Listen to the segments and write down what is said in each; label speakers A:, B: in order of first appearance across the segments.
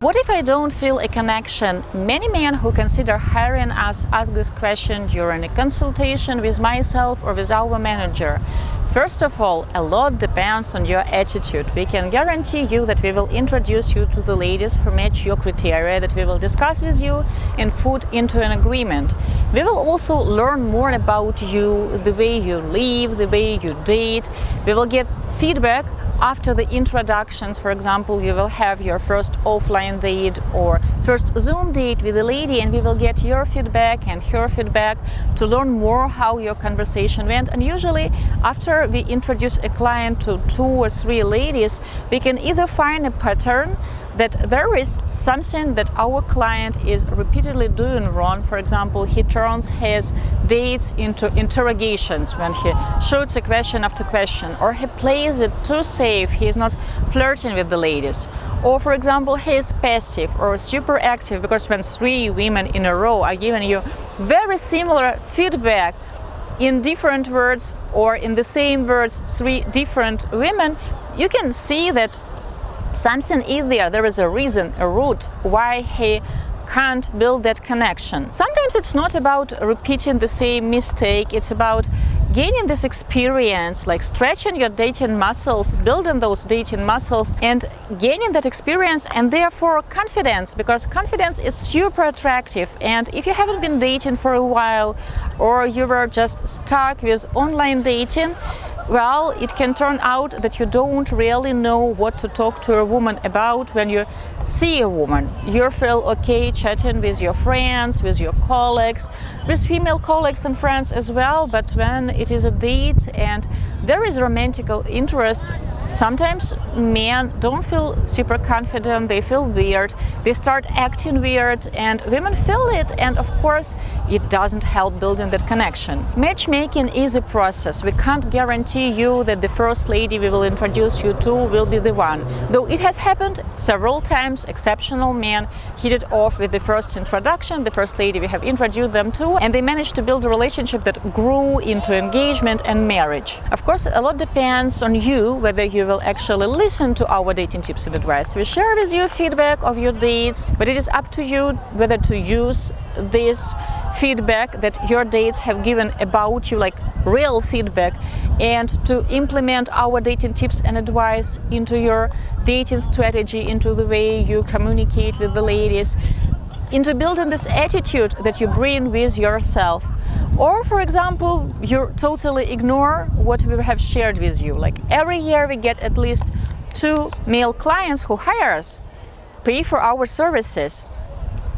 A: What if I don't feel a connection? Many men who consider hiring us ask this question during a consultation with myself or with our manager. First of all, a lot depends on your attitude. We can guarantee you that we will introduce you to the ladies who match your criteria, that we will discuss with you and put into an agreement. We will also learn more about you, the way you live, the way you date. We will get feedback after the introductions. For example, you will have your first offline date or first Zoom date with a lady, and we will get your feedback and her feedback to learn more how your conversation went. And usually after we introduce a client to 2 or 3 ladies, we can either find a pattern that there is something that our client is repeatedly doing wrong. For example, he turns his dates into interrogations when he shoots a question after question, or he plays it too safe, he is not flirting with the ladies. Or for example, he is passive or super active, because when 3 women in a row are giving you very similar feedback in different words or in the same words, 3 different women, you can see that something is there. There is a reason, a root why he can't build that connection. Sometimes it's not about repeating the same mistake, it's about gaining this experience, like stretching your dating muscles, building those dating muscles and gaining that experience, and therefore confidence, because confidence is super attractive. And if you haven't been dating for a while, or you were just stuck with online dating, well, it can turn out that you don't really know what to talk to a woman about when you see a woman. You feel okay chatting with your friends, with your colleagues, with female colleagues and friends as well, but when it is a date and there is romantic interest, sometimes men don't feel super confident, they feel weird, they start acting weird, and women feel it, and of course it doesn't help building that connection. Matchmaking is a process. We can't guarantee you that the first lady we will introduce you to will be the one. Though it has happened several times, exceptional men hit it off with the first introduction, the first lady we have introduced them to, and they managed to build a relationship that grew into engagement and marriage. Of course, a lot depends on you, whether you will actually listen to our dating tips and advice. We share with you feedback of your dates, but it is up to you whether to use this feedback that your dates have given about you, like real feedback, and to implement our dating tips and advice into your dating strategy, into the way you communicate with the ladies, into building this attitude that you bring with yourself. Or, for example, you totally ignore what we have shared with you. Like every year we get at least 2 male clients who hire us, pay for our services,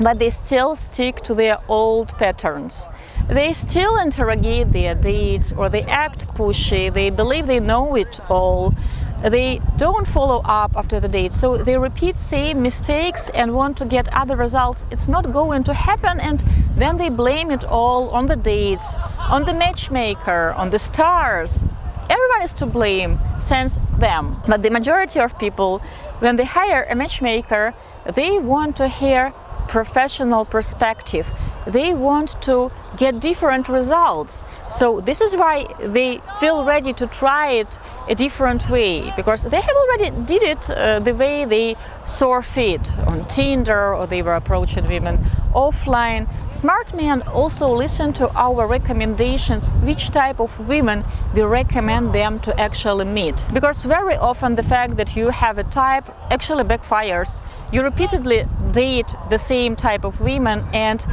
A: but they still stick to their old patterns. They still interrogate their dates, or they act pushy, they believe they know it all. They don't follow up after the date, so they repeat same mistakes and want to get other results. It's not going to happen, and then they blame it all on the dates, on the matchmaker, on the stars. Everyone is to blame, since them. But the majority of people, when they hire a matchmaker, they want to hear professional perspective. They want to get different results. So this is why they feel ready to try it a different way, because they have already did it the way they saw fit on Tinder, or they were approaching women offline. Smart men also listen to our recommendations, which type of women we recommend them to actually meet. Because very often the fact that you have a type actually backfires. You repeatedly date the same type of women, and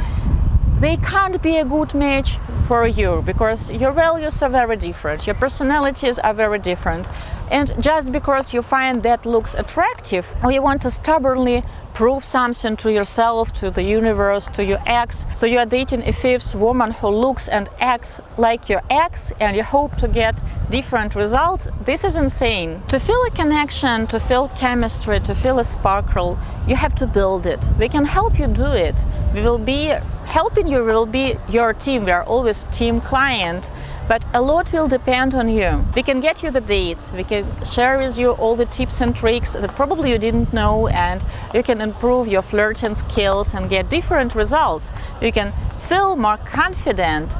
A: they can't be a good match for you, because your values are very different, your personalities are very different. And just because you find that looks attractive, or you want to stubbornly prove something to yourself, to the universe, to your ex, so you are dating a 5th woman who looks and acts like your ex, and you hope to get different results, this is insane. To feel a connection, to feel chemistry, to feel a sparkle, you have to build it. We can help you do it. We will be helping you, will be your team. We are always team client, but a lot will depend on you. We can get you the dates, we can share with you all the tips and tricks that probably you didn't know, and you can improve your flirting skills and get different results. You can feel more confident,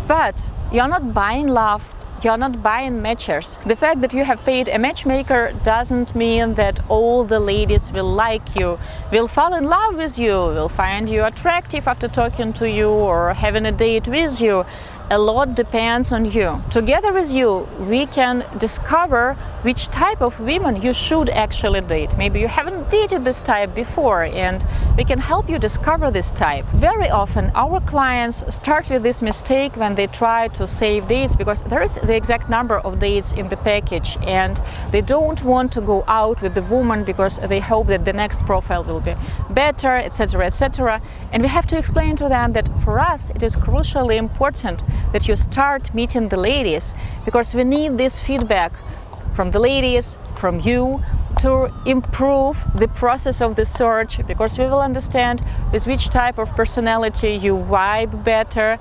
A: but you're not buying love, you're not buying matchers. The fact that you have paid a matchmaker doesn't mean that all the ladies will like you, will fall in love with you, will find you attractive after talking to you or having a date with you. A lot depends on you. Together with you, we can discover which type of women you should actually date. Maybe you haven't dated this type before, and we can help you discover this type. Very often, our clients start with this mistake when they try to save dates, because there is the exact number of dates in the package, and they don't want to go out with the woman because they hope that the next profile will be better, etc., etc. And we have to explain to them that for us, it is crucially important that you start meeting the ladies, because we need this feedback from the ladies, from you, to improve the process of the search, because we will understand with which type of personality you vibe better,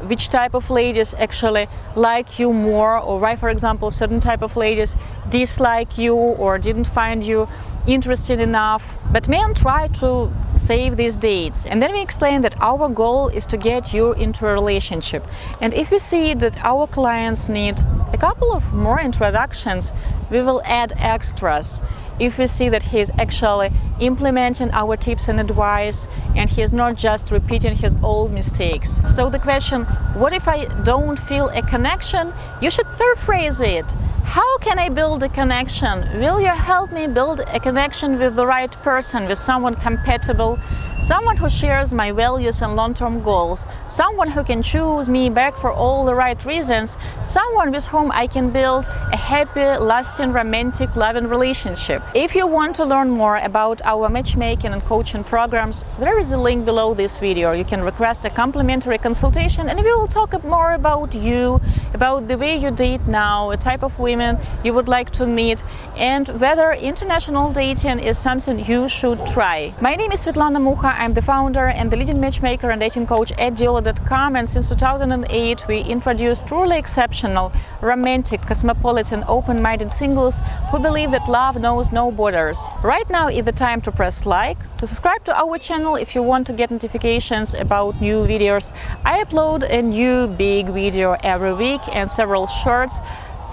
A: which type of ladies actually like you more, or why, for example, certain type of ladies dislike you or didn't find you interested enough. But men try to save these dates, and then we explain that our goal is to get you into a relationship. And if we see that our clients need a couple of more introductions, we will add extras. If we see that he is actually implementing our tips and advice, and he is not just repeating his old mistakes. So the question, what if I don't feel a connection? You should paraphrase it. How can I build a connection? Will you help me build a connection with the right person, with someone compatible, someone who shares my values and long-term goals, someone who can choose me back for all the right reasons, someone with whom I can build a happy, lasting, romantic, loving relationship? If you want to learn more about our matchmaking and coaching programs, there is a link below this video. You can request a complimentary consultation, and we will talk more about you, about the way you date now, a type of women you would like to meet, and whether international dating is something you should try. My name is Svetlana Mucha. I'm the founder and the leading matchmaker and dating coach at Diolli.com, and since 2008 we introduced truly exceptional, romantic, cosmopolitan, open-minded singles who believe that love knows no borders. Right now is the time to press like, to subscribe to our channel if you want to get notifications about new videos. I upload a new big video every week and several shorts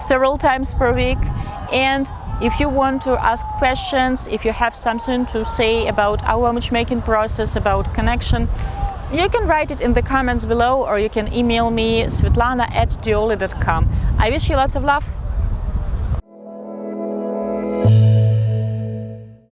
A: several times per week. And if you want to ask questions, if you have something to say about our matchmaking process, about connection, you can write it in the comments below, or you can email me Svetlana@Diolli.com. I wish you lots of love.